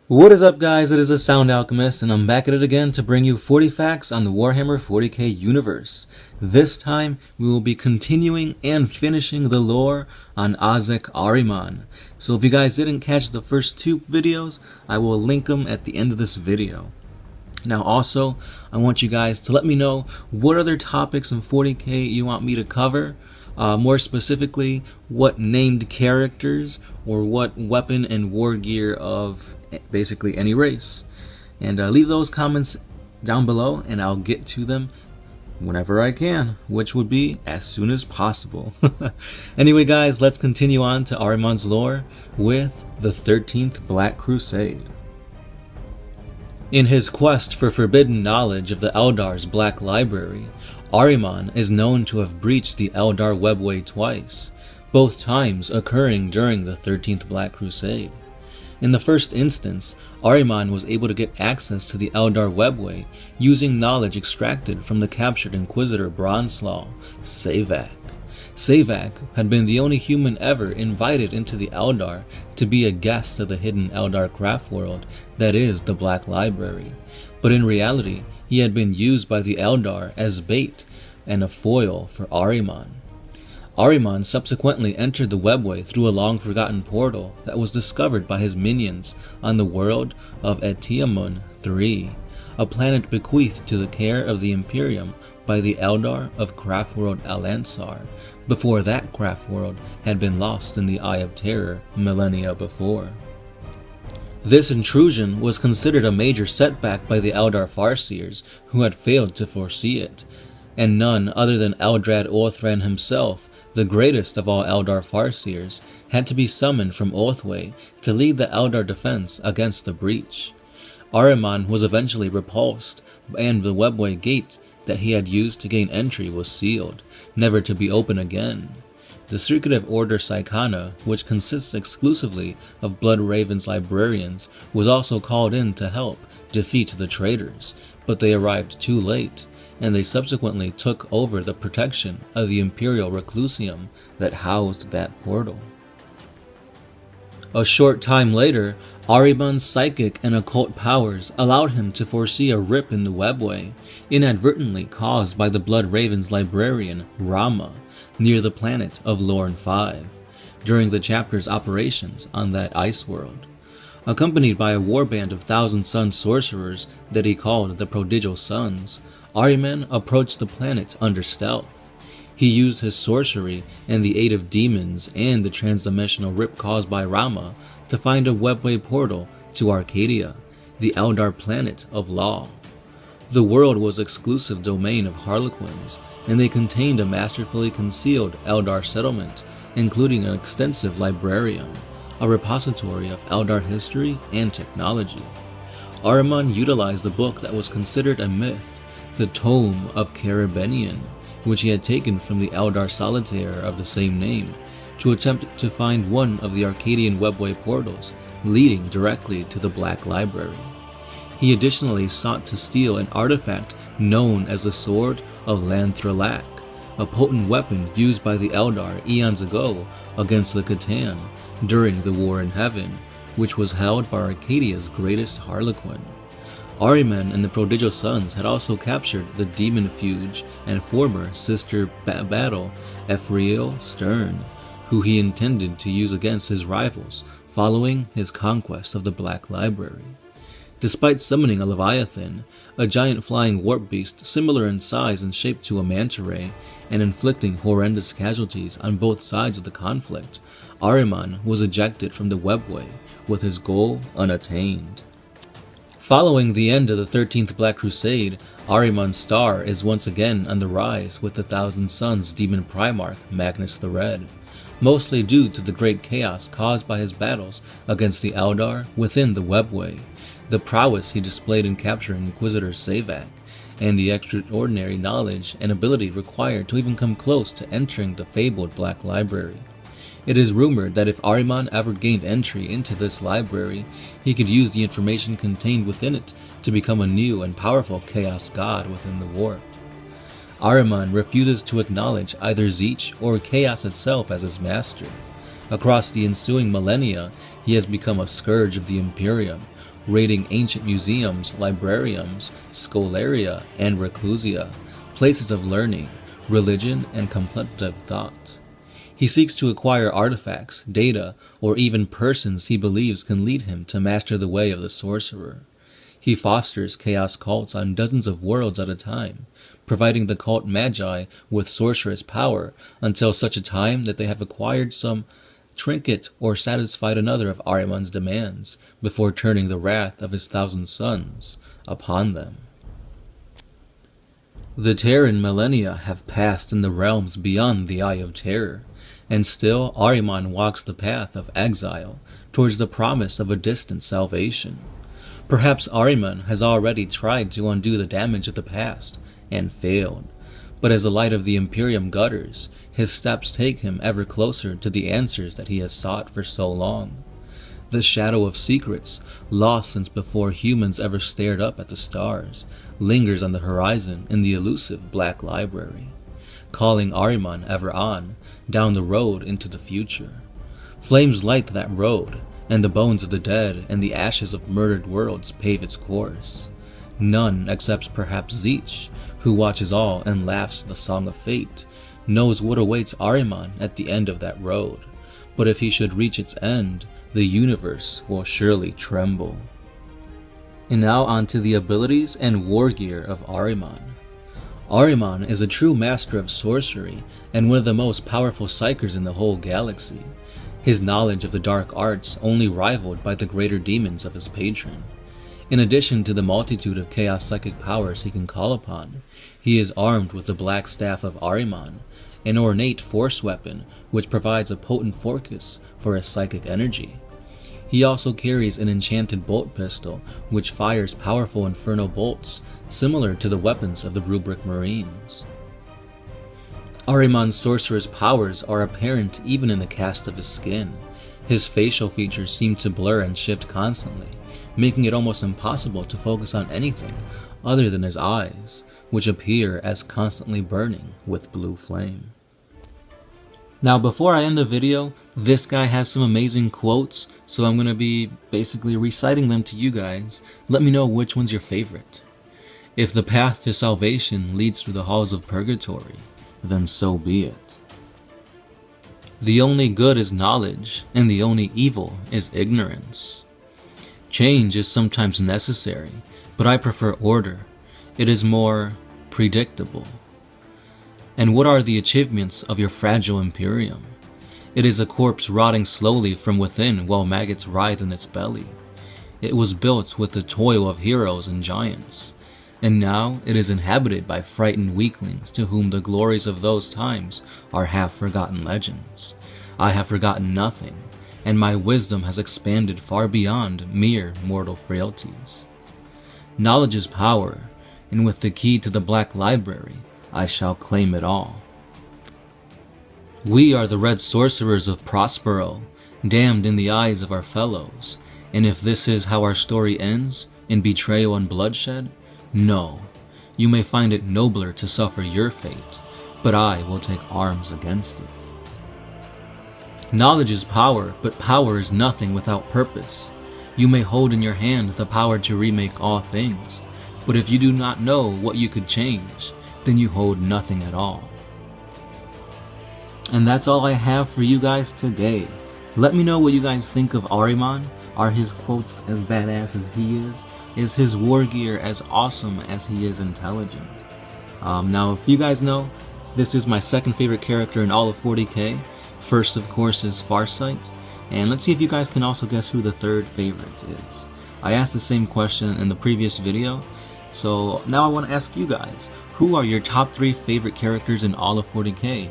What is up, guys? It is the Sound Alchemist, and I'm back at it again to bring you 40 facts on the Warhammer 40k universe. This time, we will be continuing and finishing the lore on Ahzek Ahriman. So if you guys didn't catch the first two videos, I will link them at the end of this video. Now also, I want you guys to let me know what other topics in 40k you want me to cover. More specifically, what named characters or what weapon and war gear of basically any race. And leave those comments down below and I'll get to them whenever I can, which would be as soon as possible. Anyway guys, let's continue on to Ahriman's lore with the 13th Black Crusade. In his quest for forbidden knowledge of the Eldar's Black Library, Ahriman is known to have breached the Eldar webway twice, both times occurring during the 13th Black Crusade. In the first instance, Ahriman was able to get access to the Eldar webway using knowledge extracted from the captured Inquisitor Bronslaw, Ahzek. Ahzek had been the only human ever invited into the Eldar to be a guest of the hidden Eldar craft world that is the Black Library, but in reality he had been used by the Eldar as bait and a foil for Ahriman. Ahriman subsequently entered the webway through a long-forgotten portal that was discovered by his minions on the world of Etiamun III, a planet bequeathed to the care of the Imperium by the Eldar of Craftworld Al-Ansar, before that craftworld had been lost in the Eye of Terror millennia before. This intrusion was considered a major setback by the Eldar Farseers, who had failed to foresee it, and none other than Eldrad Orthran himself, the greatest of all Eldar Farseers, had to be summoned from Orthway to lead the Eldar defense against the breach. Ahriman was eventually repulsed, and the webway gate that he had used to gain entry was sealed, never to be opened again. The Secretive Order Psychana, which consists exclusively of Bloodraven's librarians, was also called in to help defeat the traitors, but they arrived too late, and they subsequently took over the protection of the Imperial Reclusium that housed that portal. A short time later, Ahriman's psychic and occult powers allowed him to foresee a rip in the webway, inadvertently caused by the Bloodraven's librarian, Rama, near the planet of Lorn 5, during the chapter's operations on that ice world. Accompanied by a warband of Thousand Sun sorcerers that he called the Prodigal Sons, Ahriman approached the planet under stealth. He used his sorcery and the aid of demons and the transdimensional rip caused by Rama to find a webway portal to Arcadia, the Eldar planet of law. The world was exclusive domain of Harlequins, and they contained a masterfully concealed Eldar settlement, including an extensive librarium, a repository of Eldar history and technology. Ahriman utilized a book that was considered a myth, the Tome of Carabinian, which he had taken from the Eldar Solitaire of the same name, to attempt to find one of the Arcadian webway portals leading directly to the Black Library. He additionally sought to steal an artifact known as the Sword of Lanthralak, a potent weapon used by the Eldar eons ago against the Catan during the War in Heaven, which was held by Arcadia's greatest Harlequin. Ahriman and the Prodigal Sons had also captured the Demon Fuge and former sister battle Ephriel Stern, who he intended to use against his rivals following his conquest of the Black Library. Despite summoning a Leviathan, a giant flying warp beast similar in size and shape to a manta ray, and inflicting horrendous casualties on both sides of the conflict, Ahriman was ejected from the webway, with his goal unattained. Following the end of the 13th Black Crusade, Ahriman's star is once again on the rise with the Thousand Sons demon Primarch Magnus the Red, mostly due to the great chaos caused by his battles against the Eldar within the webway, the prowess he displayed in capturing Inquisitor Ahzek, and the extraordinary knowledge and ability required to even come close to entering the fabled Black Library. It is rumored that if Ahriman ever gained entry into this library, he could use the information contained within it to become a new and powerful Chaos God within the warp. Ahriman refuses to acknowledge either Tzeentch or Chaos itself as his master. Across the ensuing millennia, he has become a scourge of the Imperium, raiding ancient museums, librariums, scholaria, and reclusia, places of learning, religion, and contemplative thought. He seeks to acquire artifacts, data, or even persons he believes can lead him to master the way of the sorcerer. He fosters chaos cults on dozens of worlds at a time, providing the cult magi with sorcerous power until such a time that they have acquired some trinket or satisfied another of Ahriman's demands, before turning the wrath of his 1,000 sons upon them. The Terran millennia have passed in the realms beyond the Eye of Terror, and still Ahriman walks the path of exile towards the promise of a distant salvation. Perhaps Ahriman has already tried to undo the damage of the past, and failed, but as the light of the Imperium gutters, his steps take him ever closer to the answers that he has sought for so long. The shadow of secrets, lost since before humans ever stared up at the stars, lingers on the horizon in the elusive Black Library, calling Ahriman ever on, down the road into the future. Flames light that road, and the bones of the dead and the ashes of murdered worlds pave its course. None, except perhaps Zeech, who watches all and laughs the song of fate, knows what awaits Ahriman at the end of that road, but if he should reach its end, the universe will surely tremble. And now onto the abilities and war gear of Ahriman. Ahriman is a true master of sorcery and one of the most powerful psykers in the whole galaxy, his knowledge of the dark arts only rivaled by the greater demons of his patron. In addition to the multitude of chaos psychic powers he can call upon, he is armed with the Black Staff of Ahriman, an ornate force weapon which provides a potent focus for his psychic energy. He also carries an enchanted bolt pistol which fires powerful inferno bolts, similar to the weapons of the Rubric Marines. Ahriman's sorcerer's powers are apparent even in the cast of his skin. His facial features seem to blur and shift constantly, making it almost impossible to focus on anything other than his eyes, which appear as constantly burning with blue flame. Now before I end the video, this guy has some amazing quotes, so I'm going to be basically reciting them to you guys. Let me know which one's your favorite. If the path to salvation leads through the halls of purgatory, then so be it. The only good is knowledge, and the only evil is ignorance. Change is sometimes necessary, but I prefer order. It is more predictable. And what are the achievements of your fragile Imperium? It is a corpse rotting slowly from within while maggots writhe in its belly. It was built with the toil of heroes and giants, and now it is inhabited by frightened weaklings to whom the glories of those times are half-forgotten legends. I have forgotten nothing, and my wisdom has expanded far beyond mere mortal frailties. Knowledge is power, and with the key to the Black Library, I shall claim it all. We are the red sorcerers of Prospero, damned in the eyes of our fellows, and if this is how our story ends, in betrayal and bloodshed, no, you may find it nobler to suffer your fate, but I will take arms against it. Knowledge is power, but power is nothing without purpose. You may hold in your hand the power to remake all things, but if you do not know what you could change, then you hold nothing at all. And that's all I have for you guys today. Let me know what you guys think of Ahriman. Are his quotes as badass as he is? Is his war gear as awesome as he is intelligent? Now, if you guys know, this is my second favorite character in all of 40k. First, of course, is Farsight. And let's see if you guys can also guess who the third favorite is. I asked the same question in the previous video, so now I want to ask you guys, who are your top 3 favorite characters in all of 40k?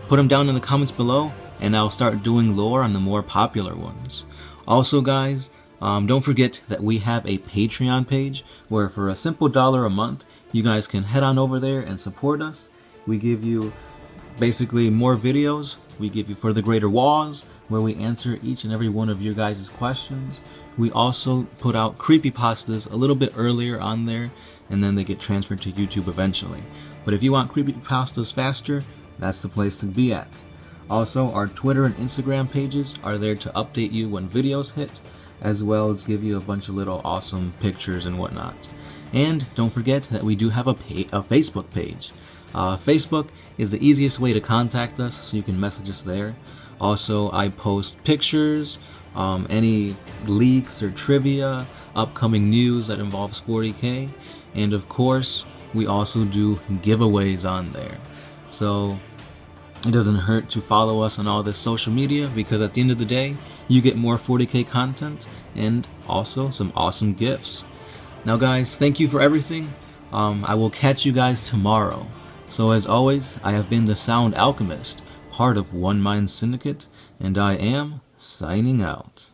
Put them down in the comments below, and I'll start doing lore on the more popular ones. Also guys, don't forget that we have a Patreon page where for a simple $1 a month, you guys can head on over there and support us. We give you basically more videos. We give you For the Greater Walls, where we answer each and every one of your guys' questions. We also put out creepypastas a little bit earlier on there, and then they get transferred to YouTube eventually. But if you want creepypastas faster, that's the place to be at. Also, our Twitter and Instagram pages are there to update you when videos hit, as well as give you a bunch of little awesome pictures and whatnot. And don't forget that we do have a Facebook page. Facebook is the easiest way to contact us, so you can message us there. Also, I post pictures, any leaks or trivia, upcoming news that involves 40K, and of course, we also do giveaways on there. So it doesn't hurt to follow us on all this social media, because at the end of the day, you get more 40K content and also some awesome gifts. Now guys, thank you for everything. I will catch you guys tomorrow. So as always, I have been the Sound Alchemist, part of One Mind Syndicate, and I am signing out.